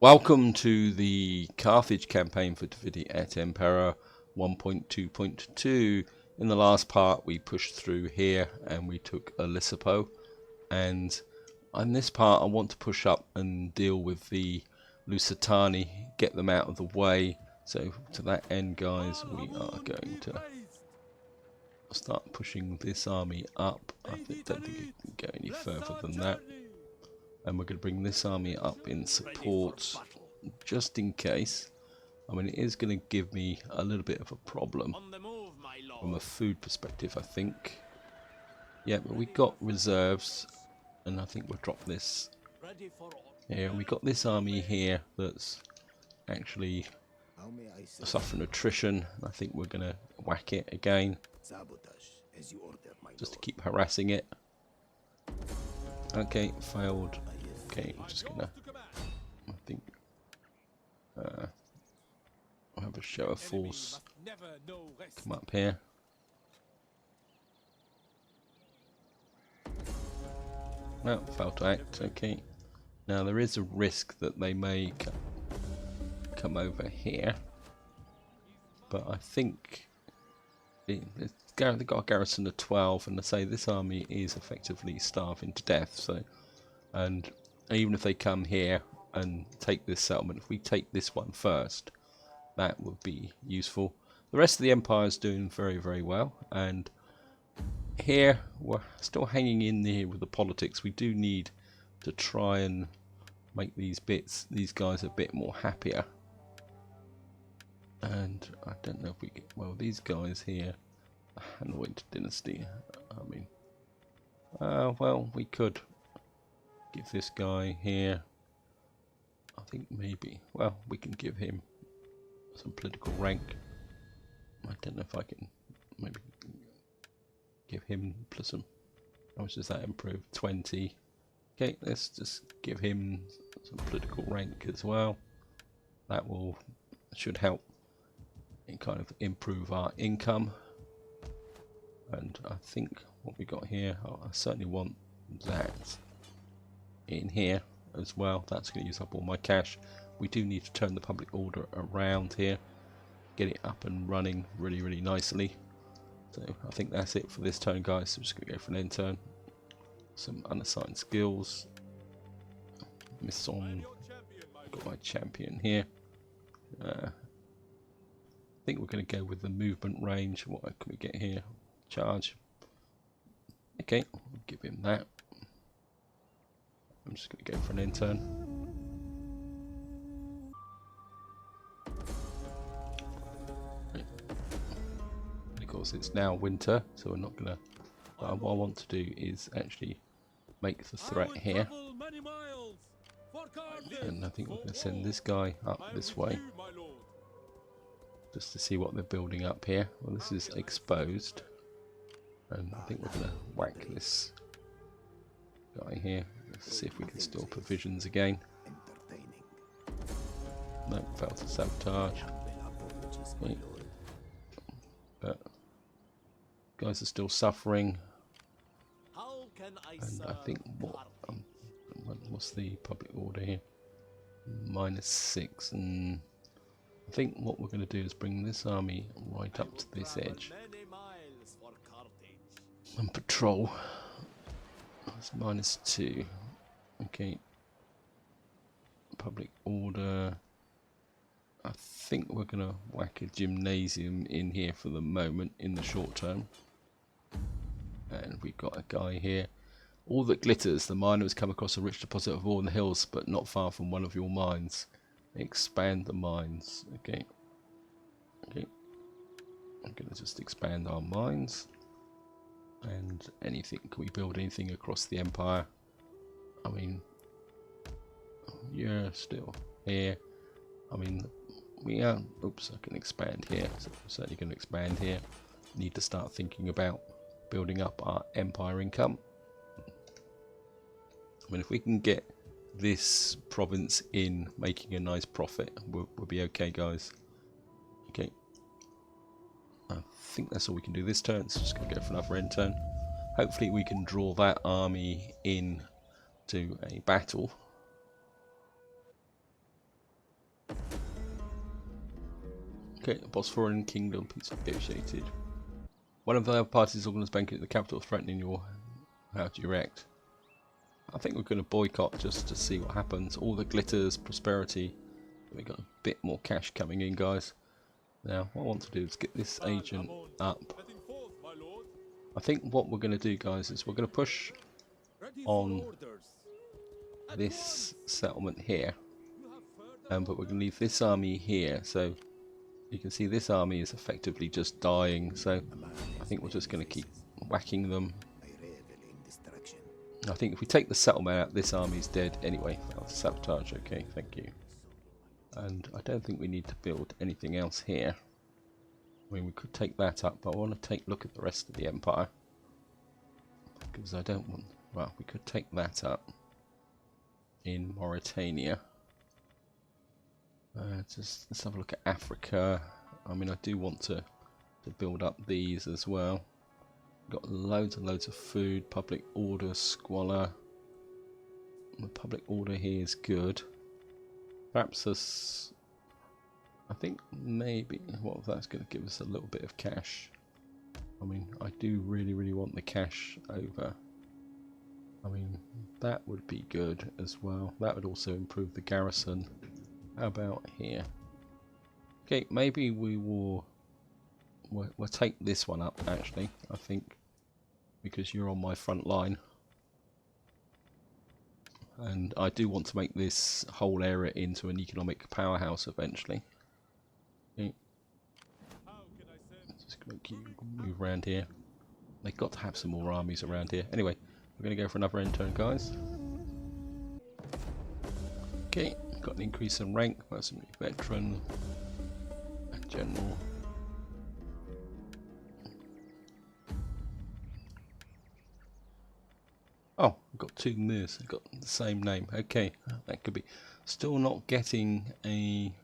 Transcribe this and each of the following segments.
Welcome to the Carthage campaign for Et Impera 1.2.2. In the last part we pushed through here and we took Lusitani, and on this part I want to push up and deal with the Lusitani, get them out of the way. So to that end, guys, we are going to start pushing this army up. I don't think it can go any further than that. And we're going to bring this army up in support just in case. I mean, it is going to give me a little bit of a problem from a food perspective, I think. Yeah, but we got reserves, and I think we'll drop this here. We got this army here that's actually suffering attrition. I think we're going to whack it again, just to keep harassing it. Okay, failed. Okay, I'm just gonna, I think, I'll have a show of force come up here. No, failed to act. Okay, now there is a risk that they may come over here, but I think they've got a garrison of 12, and I say this army is effectively starving to death. So, and even if they come here and take this settlement, if we take this one first, that would be useful. The rest of the empire is doing very, very well, and here we're still hanging in there with the politics. We do need to try and make these guys a bit more happier. And I don't know if we get, well, these guys here, Hanwint dynasty, I mean, well, we could give this guy here, I think maybe, well, we can give him some political rank. I don't know if I can maybe give him plus some, how much does that improve? 20. Okay, let's just give him some political rank as well. That should help and kind of improve our income. And I think what we got here, I certainly want that in here as well. That's going to use up all my cash. We do need to turn the public order around here, get it up and running really, really nicely. So I think that's it for this turn, guys. So I'm just going to go for an end turn. Some unassigned skills. Miss on. Got my champion here. I think we're going to go with the movement range. What can we get here? Charge. Okay, we'll give him that. I'm just going to go for an end turn. And of course, it's now winter, so we're not going to. What I want to do is actually make the threat here. And I think we're going to send this guy up this way, just to see what they're building up here. Well, this is exposed. And I think we're going to whack this guy here. Let's see if we can steal provisions again. No, failed to sabotage. Okay. But guys are still suffering. And I think what's the public order here? -6. And I think what we're going to do is bring this army right up to this edge and patrol. That's -2. Okay. Public order. I think we're going to whack a gymnasium in here for the moment, in the short term. And we've got a guy here. All that glitters, the miner has come across a rich deposit of ore in the hills, but not far from one of your mines. Expand the mines. Okay. Okay. I'm going to just expand our mines. And anything, can we build anything across the empire? I mean, you're still here. I mean, we are, oops, I can expand here, so I'm certainly going to expand here. Need to start thinking about building up our empire income. I mean, if we can get this province in making a nice profit, we'll be okay, guys. Okay. I think that's all we can do this turn, so just going to go for another end turn. Hopefully we can draw that army in to a battle. Okay, Bosphorian Kingdom, peace negotiated. One of the other parties organized banking at the capital threatening your... How do you react? I think we're going to boycott just to see what happens. All the glitters, prosperity. We've got a bit more cash coming in, guys. Now, what I want to do is get this agent up. I think what we're going to do, guys, is we're going to push on this settlement here. But we're going to leave this army here. So you can see this army is effectively just dying. So I think we're just going to keep whacking them. I think if we take the settlement out, this army's dead anyway. Sabotage, okay, thank you. And I don't think we need to build anything else here. I mean, we could take that up, but I want to take a look at the rest of the empire. Because I don't want... Well, we could take that up in Mauritania. Let's have a look at Africa. I mean, I do want to build up these as well. Got loads and loads of food, public order, squalor. The public order here is good. Perhaps this, I think maybe, well, that's going to give us a little bit of cash. I mean, I do really want the cash over. I mean, that would be good as well. That would also improve the garrison. How about here? Okay, maybe we'll take this one up, actually, I think. Because you're on my front line. And I do want to make this whole area into an economic powerhouse eventually. Okay. Just make you move around here. They've got to have some more armies around here. Anyway, we're going to go for another end turn, guys. Okay, got an increase in rank, mercenary veteran, and general. Oh, I've got two Mirs, I've got the same name. Okay, that could be. Still not getting a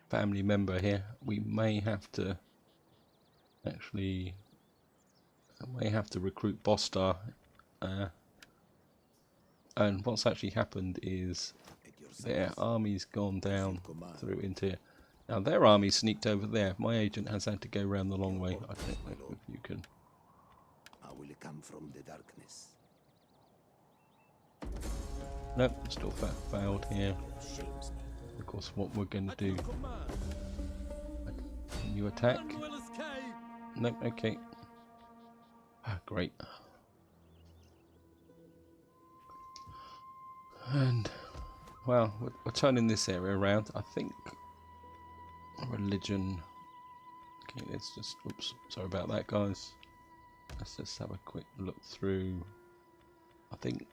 family member here. We may have to actually, recruit Bostar. And what's actually happened is their army's gone down through into here. Now their army sneaked over there. My agent has had to go around the long way. I don't know if you can. I will come from the darkness. Nope, still failed here. Of course, what we're going to do. Can you attack? Nope, okay. Great. And, well, we're turning this area around. I think religion. Okay, let's just. Oops, sorry about that, guys. Let's just have a quick look through. I think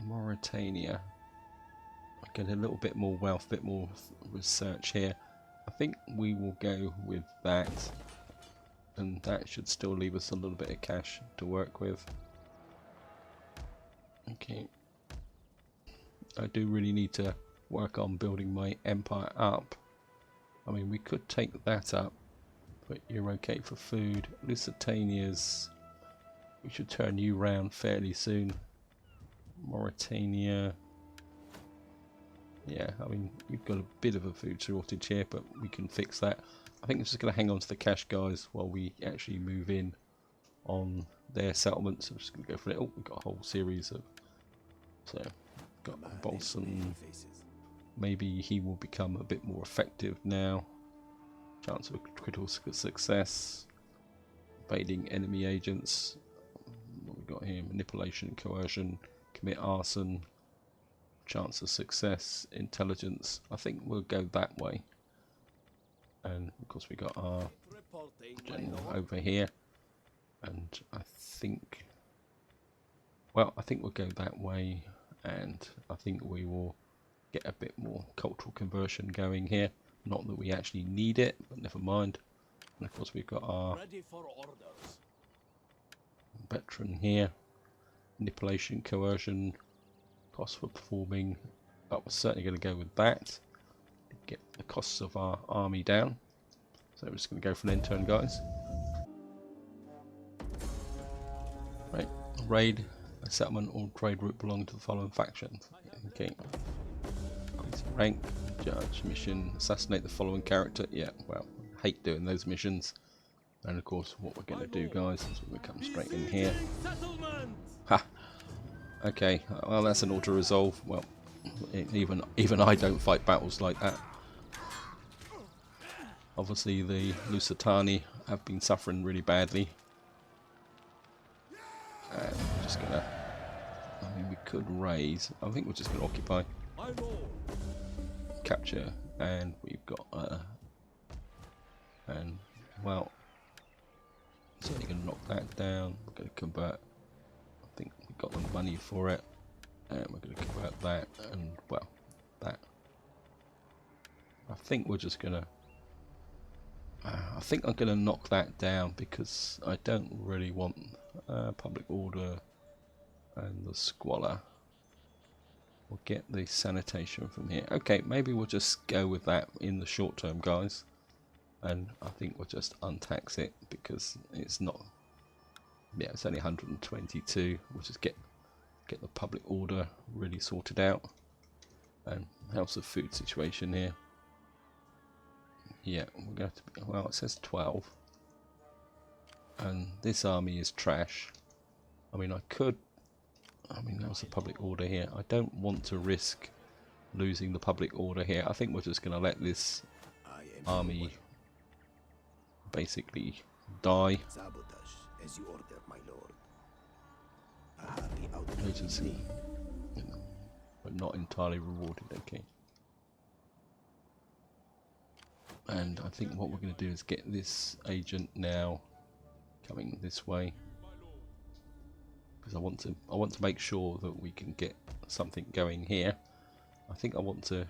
Mauritania. I get a little bit more wealth, a bit more research here. I think we will go with that, and that should still leave us a little bit of cash to work with. Okay, I do really need to work on building my empire up. I mean, we could take that up, but you're okay for food. Lusitania's, we should turn you round fairly soon. Mauritania, yeah, I mean, we've got a bit of a food shortage here, but we can fix that. I think I'm just going to hang on to the cash, guys, while we actually move in on their settlements. I'm just going to go for it. Oh, we've got a whole series of, so got Bolson. Maybe he will become a bit more effective now. Chance of critical success. Evading enemy agents. What we got here? Manipulation, coercion, commit arson. Chance of success, intelligence. I think we'll go that way. And of course we got our general over here. And I think, well, I think we'll go that way. And I think we will get a bit more cultural conversion going here. Not that we actually need it, but never mind. And of course we've got our veteran here. Manipulation, coercion, cost for performing. But we're certainly going to go with that. Get the costs of our army down. So we're just going to go for an end turn, guys. Right, raid a settlement or trade route belonging to the following factions. Okay. Rank, judge, mission, assassinate the following character. Yeah, well, hate doing those missions. And of course, what we're going to do, guys, is we're going to come straight in here. Ha! Okay, well, that's an auto-resolve. Well, even I don't fight battles like that. Obviously, the Lusitani have been suffering really badly. And we're just going to... I mean, we could raise. I think we're just going to occupy. Capture. And we've got... and, well... certainly going to knock that down. We're going to convert... I think we've got the money for it. And we're going to convert that. And, well, that. I think we're just going to... I think I'm going to knock that down because I don't really want public order and the squalor. We'll get the sanitation from here. Okay, maybe we'll just go with that in the short term, guys. And I think we'll just untax it because it's not... yeah, it's only 122. We'll just get the public order really sorted out. And how's the food situation here? Yeah, we're going to be, well, it says 12. And this army is trash. I mean, how's the public order here? I don't want to risk losing the public order here. I think we're just going to let this army basically die. Sabotage, as you order, my lord. A happy outcome. Agency, but not entirely rewarded. Okay. And I think what we're going to do is get this agent now coming this way, because I want to make sure that we can get something going here. I think I want to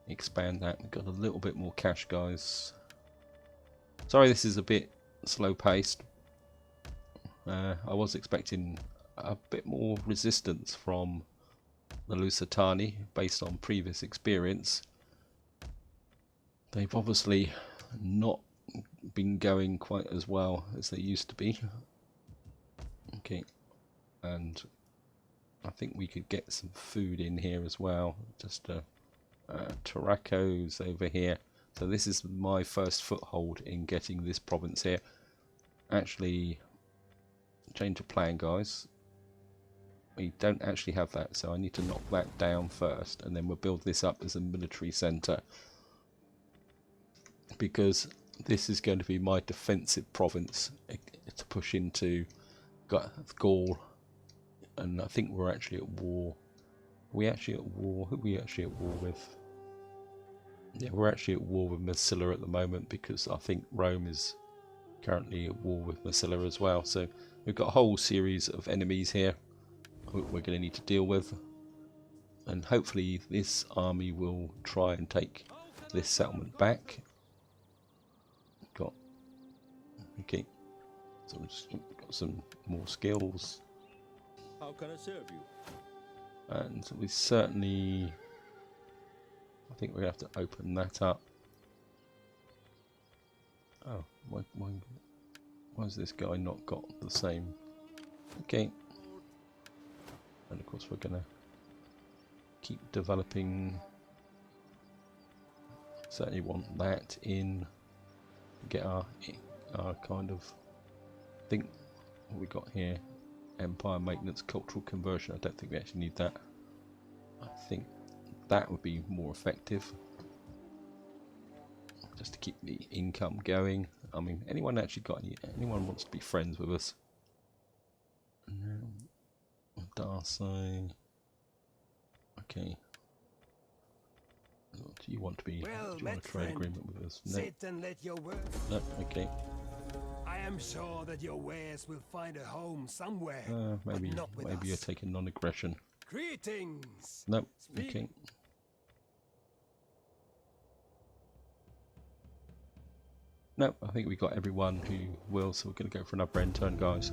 expand that. We've got a little bit more cash, guys. Sorry, this is a bit slow paced. I was expecting a bit more resistance from the Lusitani based on previous experience. They've obviously not been going quite as well as they used to be. Okay, and I think we could get some food in here as well. Just Taraco's over here. So this is my first foothold in getting this province here. Actually, change of plan, guys. We don't actually have that, so I need to knock that down first, and then we'll build this up as a military centre. Because this is going to be my defensive province to push into Gaul, and I think we're actually at war. Are we actually at war? Who are we actually at war with? Yeah, we're actually at war with Massilla at the moment because I think Rome is currently at war with Massilla as well. So we've got a whole series of enemies here we're going to need to deal with, and hopefully this army will try and take this settlement back. Okay, so we've just got some more skills. How can I serve you? And we certainly, I think we're going to have to open that up. Oh, why has this guy not got the same? Okay, and of course we're going to keep developing. Certainly want that in. Get our kind of think what we got here. Empire maintenance, cultural conversion. I don't think we actually need that. I think that would be more effective, just to keep the income going. I mean, anyone actually got anyone wants to be friends with us? Darcy. Okay. Do you want to be? Well, do you want a trade agreement with us? No. Sit and let your words. No. Okay. I am sure that your wares will find a home somewhere. Maybe but not with maybe you're us. taking non-aggression. Greetings. No. Speak. Okay. No, I think we got everyone who will, so we're going to go for another end turn, guys.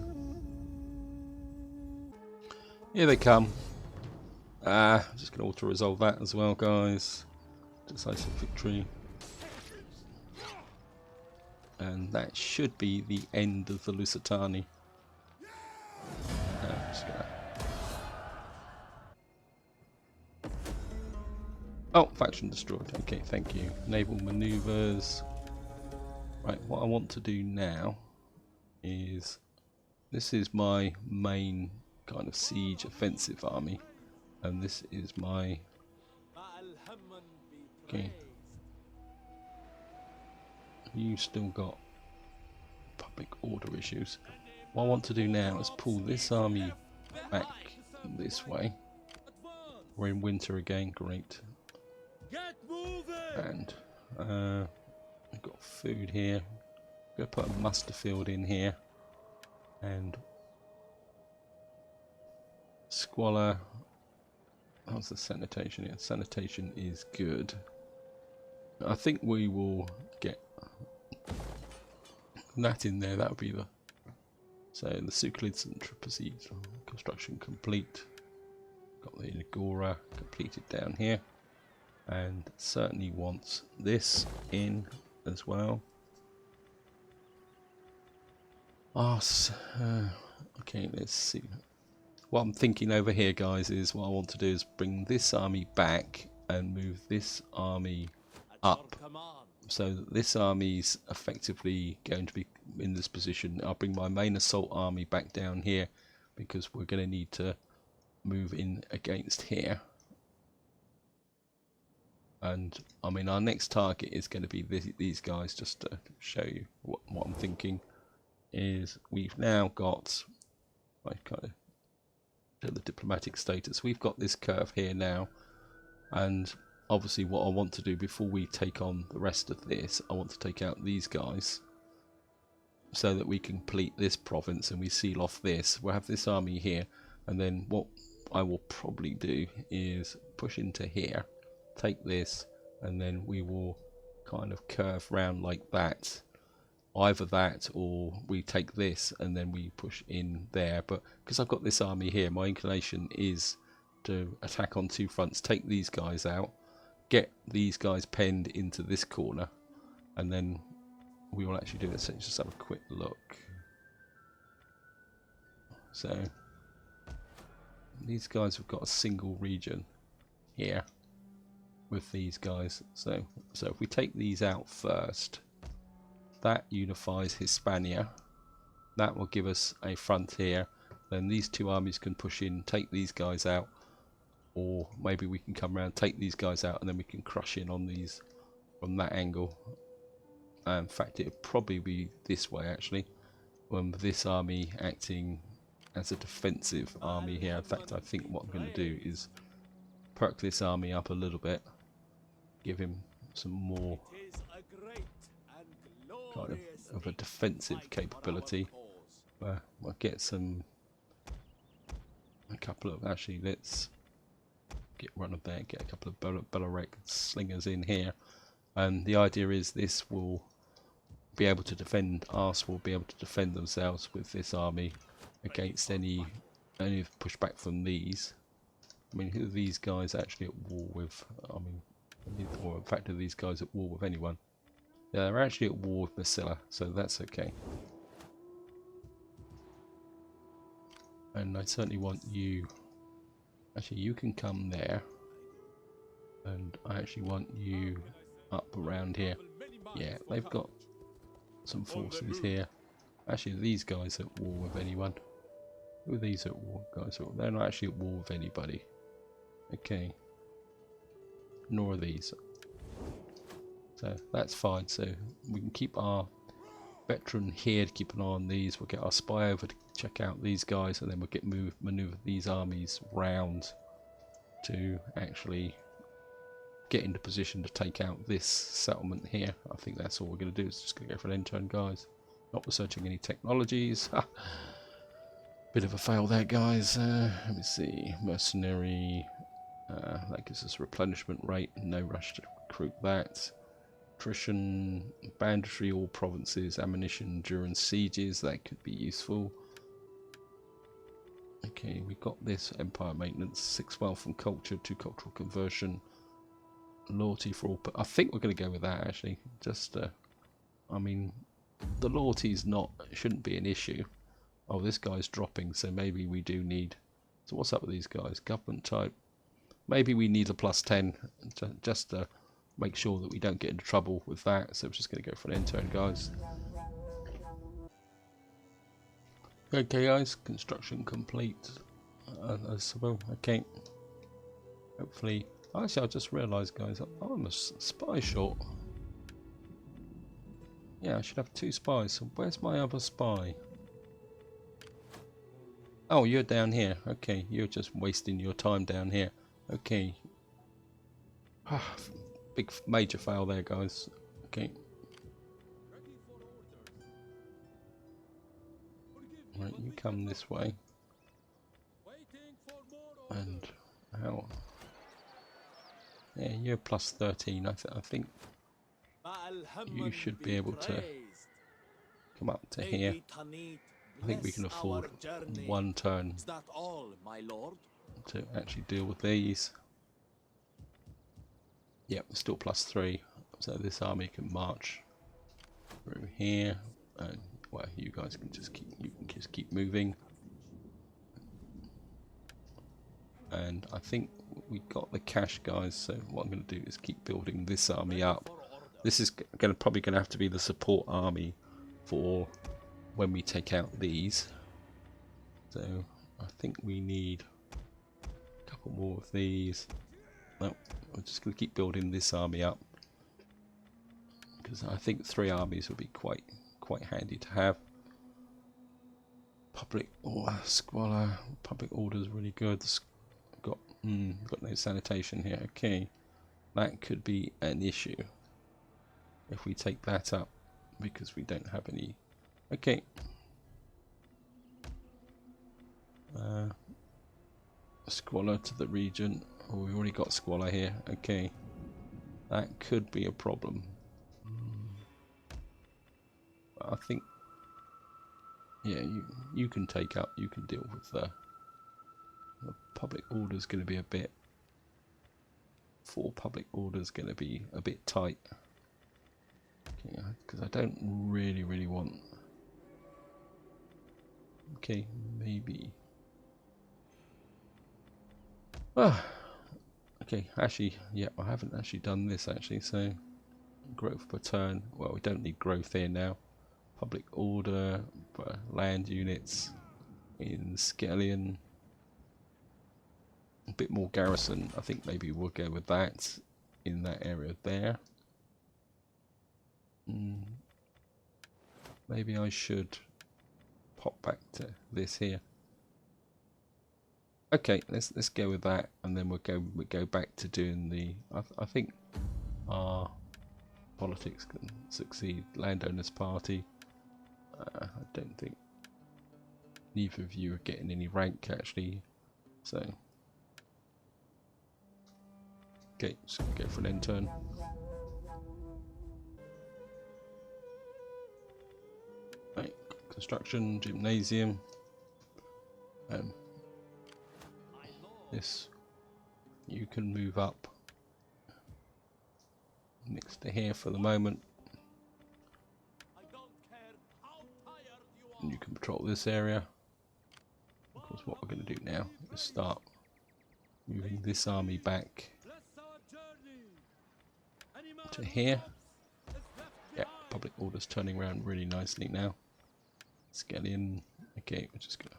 Here they come. I'm just going to auto-resolve that as well, guys. Decisive victory. And that should be the end of the Lusitani. Just gonna... Oh, faction destroyed. Okay, thank you. Naval maneuvers. Right, what I want to do now is, this is my main kind of siege offensive army, and this is my, okay, you still got public order issues. What I want to do now is pull this army back this way. We're in winter again, great. And I've got food here. I'm going to put a muster field in here. And squalor. How's the sanitation? Yeah, sanitation is good. I think we will get that in there. That would be the. So the Suclids and Tripaces construction complete. Got the Agora completed down here. And certainly wants this in as well. Okay, let's see. What I'm thinking over here, guys, is what I want to do is bring this army back and move this army up. So that this army's effectively going to be in this position. I'll bring my main assault army back down here because we're going to need to move in against here. And I mean, our next target is going to be these guys. Just to show you what I'm thinking is, we've now got, I kind of show the diplomatic status. We've got this curve here now, and obviously what I want to do before we take on the rest of this, I want to take out these guys so that we complete this province and we seal off this. We'll have this army here, and then what I will probably do is push into here, take this, and then we will kind of curve round like that. Either that, or we take this and then we push in there. But because I've got this army here, my inclination is to attack on two fronts, take these guys out, get these guys penned into this corner, and then we will actually do this. Let's just have a quick look. So these guys have got a single region here with these guys. So if we take these out first, that unifies Hispania. That will give us a frontier. Then these two armies can push in, take these guys out, or maybe we can come around, take these guys out, and then we can crush in on these from that angle. In fact, it would probably be this way actually, with this army acting as a defensive army here. In fact, I think what I'm going to do is perk this army up a little bit, give him some more kind of a defensive capability. We'll get a couple of, actually let's get one of there, get a couple of Bellaric slingers in here, and the idea is this will be able to defend us, will be able to defend themselves with this army against any pushback from these. I mean, who are these guys actually at war with? I mean, or in fact, are these guys at war with anyone? Yeah, they're actually at war with Massilla, so that's okay. And I certainly want you, actually you can come there, and I actually want you up around here. Yeah, they've got some forces here. Actually, these guys at war with anyone? Who are these at war? Guys, they're not actually at war with anybody. Okay. Nor are these. So that's fine. So we can keep our veteran here to keep an eye on these. We'll get our spy over to check out these guys, and then we'll get maneuver these armies round to actually get into position to take out this settlement here. I think that's all we're going to do, is just going to go for an end turn, guys. Not researching any technologies. Bit of a fail there, guys. Let me see. Mercenary. That gives us a replenishment rate. No rush to recruit that. Attrition. Banditry, all provinces. Ammunition during sieges. That could be useful. Okay, we've got this. Empire maintenance. 6 wealth from culture to cultural conversion. Loyalty for all. I think we're going to go with that, actually. Just, I mean, the loyalty's shouldn't be an issue. Oh, this guy's dropping, so maybe we do need. So what's up with these guys? Government type. maybe we need a +10 just to make sure that we don't get into trouble with that. So we're just going to go for an end turn, guys. Okay, guys, construction complete as well. Okay, hopefully. Actually, I just realised, guys, I'm a spy short. Yeah, I should have 2 spies. So where's my other spy? Oh, you're down here. Okay, you're just wasting your time down here. Okay. Big major fail there, guys. Okay. Right, you come this way. And how? Yeah, you're +13. I think you should be able to come up to here. I think we can afford 1 turn to actually deal with these. Yep, still +3. So this army can march through here, and well, you guys can just keep moving. And I think we got the cash, guys. So what I'm going to do is keep building this army up. This is probably going to have to be the support army for when we take out these. So I think we need a couple more of these. No, we're just going to keep building this army up, because I think 3 armies would be quite handy to have. Public squalor, public order is really good. Got no sanitation here. Okay, that could be an issue if we take that up, because we don't have any. Okay. Squalor to the region. Oh, we've already got squalor here. Okay, that could be a problem. I think, yeah, you can take up. You can deal with the public order is going to be a bit. For public order is going to be a bit tight. Okay, because I don't really want. Okay, maybe. Ah. Okay, actually, yeah, I haven't actually done this actually, so growth per turn. Well, we don't need growth here now. Public order, land units in Scallion. A bit more garrison. I think maybe we'll go with that in that area there. Maybe I should pop back to this here. Okay, let's go with that, and then we'll go back to doing the. I think our politics can succeed. Landowners Party. I don't think neither of you are getting any rank actually. So okay, just go for an end turn. Right, construction, gymnasium. This, you can move up next to here for the moment, and you can patrol this area. Of course, what we're going to do now is start moving this army back to here. Yeah, public order's turning around really nicely now. Scallion. Okay, we're just going to.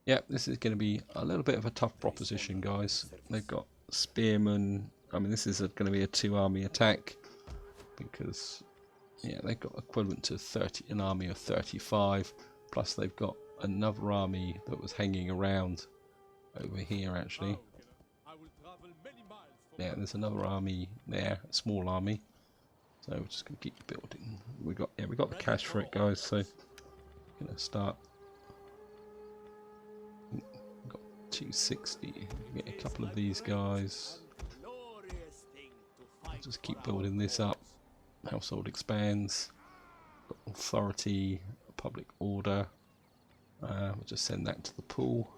Yeah, this is going to be a little bit of a tough proposition, guys. They've got spearmen. I mean, this is going to be a 2-army attack, because yeah, they've got equivalent to an army of 35. Plus, they've got another army that was hanging around over here, actually. Yeah, there's another army there, a small army. So we're just going to keep building. We got the cash for it, guys. So we're going to start. 260. Get a couple of these guys. Just keep building this up. Household expands. Got authority, public order. We'll just send that to the pool.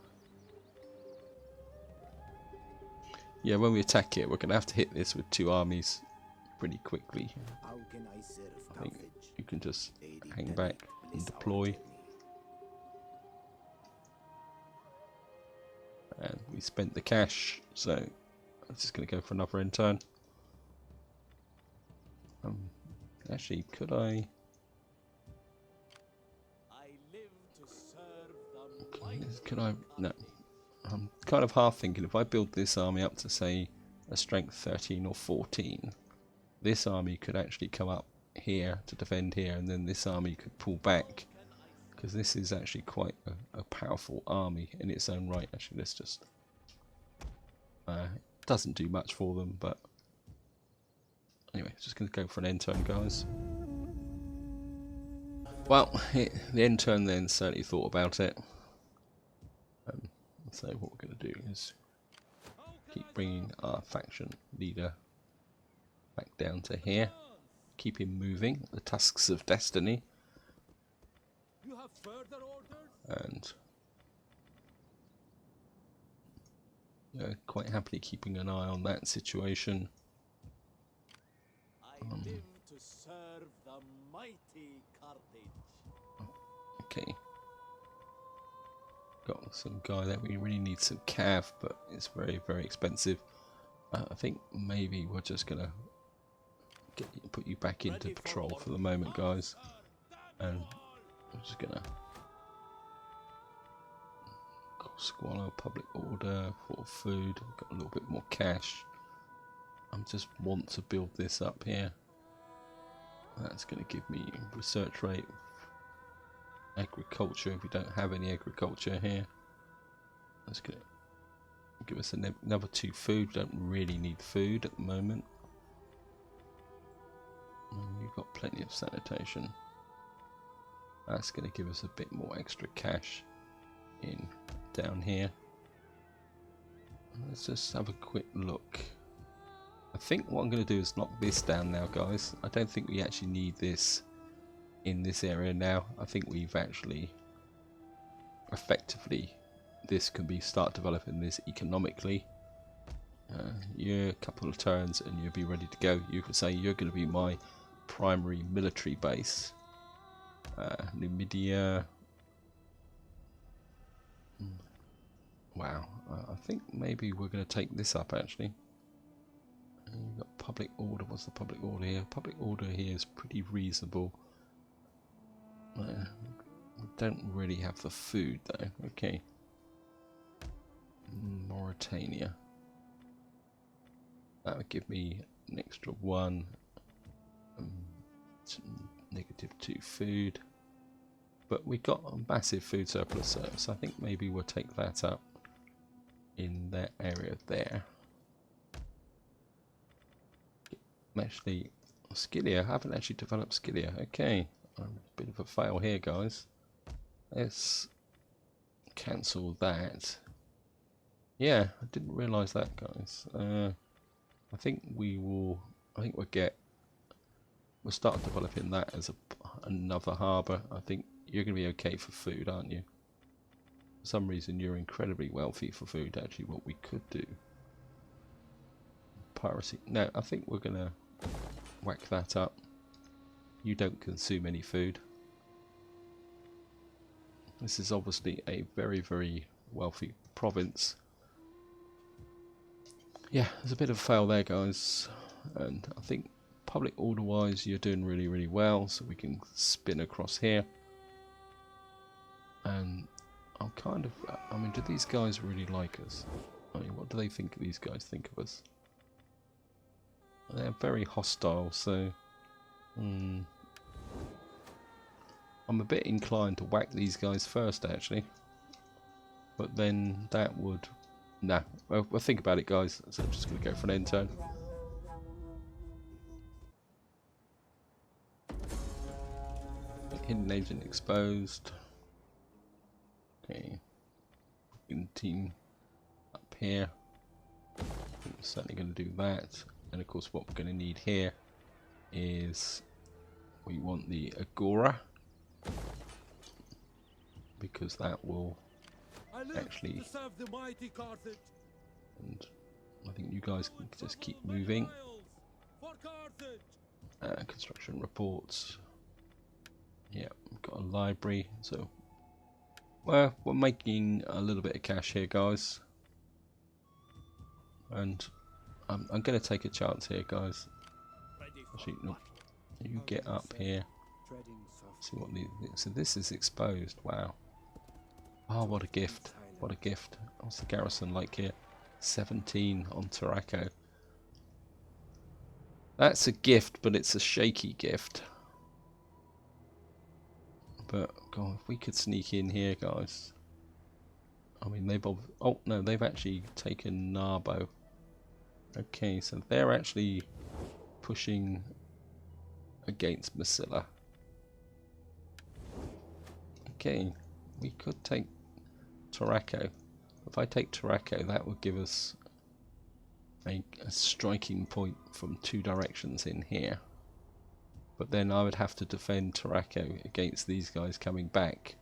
Yeah, when we attack it, we're going to have to hit this with 2 armies pretty quickly. I think you can just hang back and deploy. we spent the cash, so I'm just going to go for another intern. Actually, could I? Could I? No. I'm kind of half thinking if I build this army up to say a strength 13 or 14, this army could actually come up here to defend here, and then this army could pull back, because this is actually quite a powerful army in its own right. Actually, let's just doesn't do much for them, but anyway, just going to go for an end turn, guys. Well, the end turn then certainly thought about it. So what we're going to do is keep bringing our faction leader back down to here. Keep him moving. The tusks of destiny. And quite happily keeping an eye on that situation. I live to serve the mighty Carthage. Okay. Got some guy that we really need some cav, but it's very, very expensive. I think maybe we're just gonna put you back into patrol for the moment, guys, and I'm just gonna squalor public order for food. Got a little bit more cash. I just want to build this up here. That's going to give me research rate. Agriculture, if we don't have any agriculture here. That's going to give us another 2 food. Don't really need food at the moment. And you've got plenty of sanitation. That's going to give us a bit more extra cash in down here. Let's just have a quick look. I think what I'm going to do is knock this down now, guys. I don't think we actually need this in this area now. I think we've actually effectively, this can be start developing this economically. You're a couple of turns and you'll be ready to go. You could say you're going to be my primary military base. Numidia. Wow, I think maybe we're going to take this up actually. You've got public order. What's the public order here? Public order here is pretty reasonable. We don't really have the food though. Okay. Mauritania. That would give me an extra 1. -2 food. But we got a massive food surplus, so I think maybe we'll take that up in that area there. Actually, Scylla, I haven't actually developed Scylla. Okay, a bit of a fail here, guys. Let's cancel that. Yeah, I didn't realise that, guys. I think we will. I think we'll start developing that as another harbour. I think you're going to be okay for food, aren't you? For some reason, you're incredibly wealthy for food. Actually, what we could do. Piracy. No, I think we're going to whack that up. You don't consume any food. This is obviously a very, very wealthy province. Yeah, there's a bit of a fail there, guys. And I think public order wise, you're doing really, really well. So we can spin across here. And I'm kind of, I mean, do these guys really like us? I mean, what do they think these guys think of us? They're very hostile, so I'm a bit inclined to whack these guys first, actually. But then that would... Nah, well, think about it, guys. So I'm just going to go for an end turn. Hidden agent exposed. Okay. Team up here. I'm certainly going to do that. And of course what we're going to need here is we want the Agora, because that will actually, and I think you guys can just keep moving. Construction reports. Yeah, we've got a library, so well, we're making a little bit of cash here, guys. and I'm going to take a chance here, guys. Ready for Actually, no, battle. you get up here. See what these. So this is exposed. Wow. Oh, what a gift! What a gift! What's the garrison like here? 17 on Tarraco. That's a gift, but it's a shaky gift. But God, if we could sneak in here, guys. I mean, oh no, they've actually taken Narbo. Okay, so they're actually pushing against Masilla. Okay, we could take Tarraco. If I take Tarraco, that would give us a striking point from 2 directions in here. But then I would have to defend Tarraco against these guys coming back,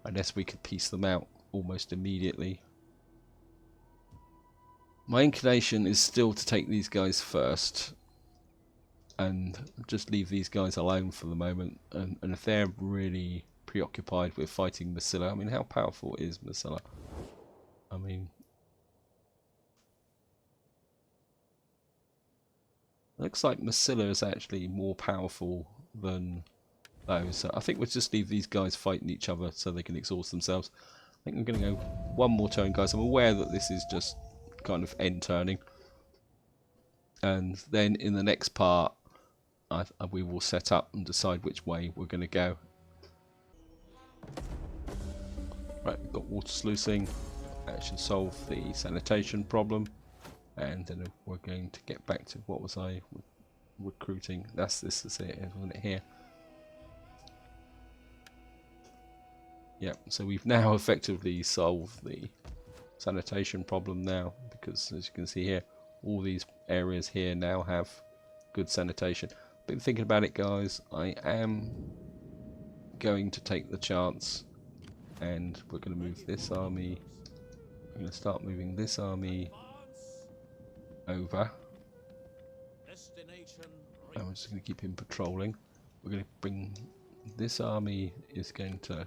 unless we could piece them out almost immediately. My inclination is still to take these guys first and just leave these guys alone for the moment, and if they're really preoccupied with fighting Masilla, I mean, how powerful is Masilla? I mean, looks like Masilla is actually more powerful than those, so I think we'll just leave these guys fighting each other so they can exhaust themselves. I think I'm going to go one more turn, guys. I'm aware that this is just kind of end turning, and then in the next part we will set up and decide which way we're going to go. Right, we've got water sluicing. That should solve the sanitation problem, and then we're going to get back to what was I recruiting. This is it, isn't it here? Yeah, so we've now effectively solved the sanitation problem now, because as you can see here, all these areas here now have good sanitation. Been thinking about it, guys. I am going to take the chance, and we're going to move this army. We're going to start moving this army over, and we're just going to keep him patrolling. We're going to bring this army is going to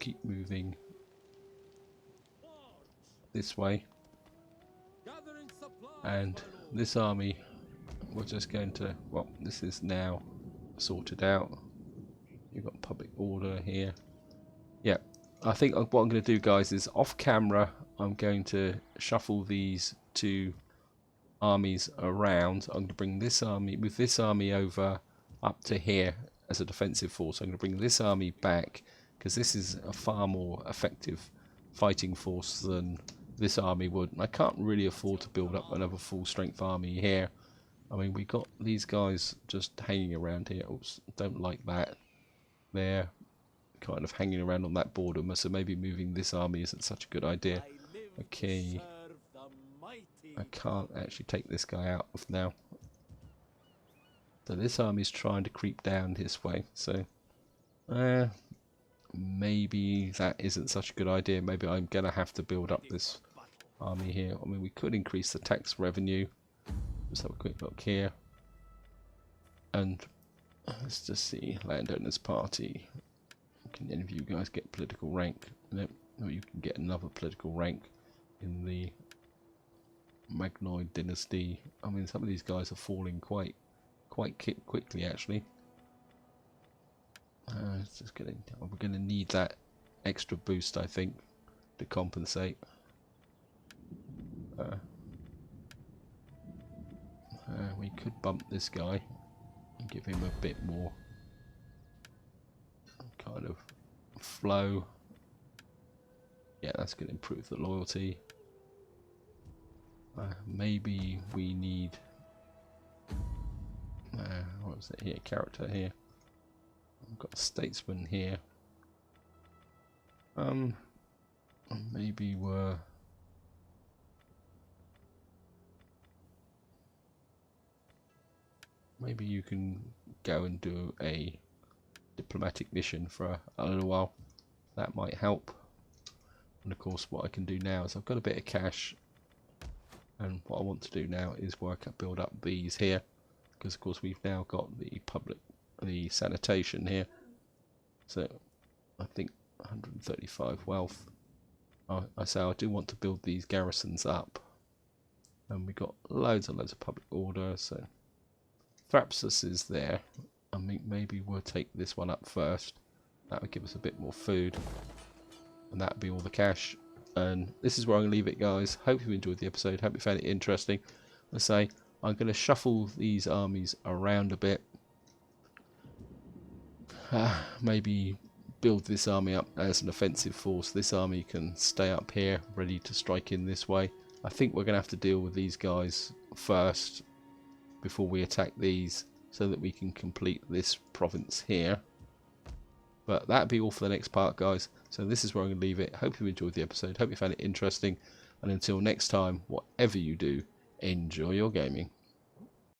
keep moving this way, and this army we're just going to, well, this is now sorted out. You've got public order here. Yeah, I think what I'm going to do, guys, is off camera I'm going to shuffle these 2 armies around. I'm going to bring this army, move this army over up to here as a defensive force. I'm going to bring this army back, because this is a far more effective fighting force than this army would. And I can't really afford to build up another full strength army here. I mean, we got these guys just hanging around here. Oops, don't like that. They're kind of hanging around on that border, so maybe moving this army isn't such a good idea. Okay, I can't actually take this guy out of now. So this army's trying to creep down this way, so maybe that isn't such a good idea. Maybe I'm gonna have to build up this army here. I mean, we could increase the tax revenue. Let's have a quick look here, and let's just see. Landowners Party. Can any of you guys get political rank? No, no, you can get another political rank in the Magnoid Dynasty. I mean, some of these guys are falling quite quickly, actually. It's just we're going to need that extra boost, I think, to compensate. We could bump this guy and give him a bit more kind of flow. Yeah, that's going to improve the loyalty. Maybe we need what was it here? Character here. I've got a statesman here. Maybe maybe you can go and do a diplomatic mission for a little while. That might help. And of course, what I can do now is I've got a bit of cash, and what I want to do now is build up these here, because of course we've now got the sanitation here. So I think 135 wealth. I say I do want to build these garrisons up. And we got loads and loads of public order. So Thrapsus is there. I mean, maybe we'll take this one up first. That would give us a bit more food. And that would be all the cash. And this is where I'm going to leave it, guys. Hope you enjoyed the episode. Hope you found it interesting. Let's say I'm going to shuffle these armies around a bit. Maybe build this army up as an offensive force. This army can stay up here, ready to strike in this way. I think we're going to have to deal with these guys first before we attack these, so that we can complete this province here. But that'd be all for the next part, guys. So this is where I'm going to leave it. Hope you enjoyed the episode. Hope you found it interesting. And until next time, whatever you do, enjoy your gaming.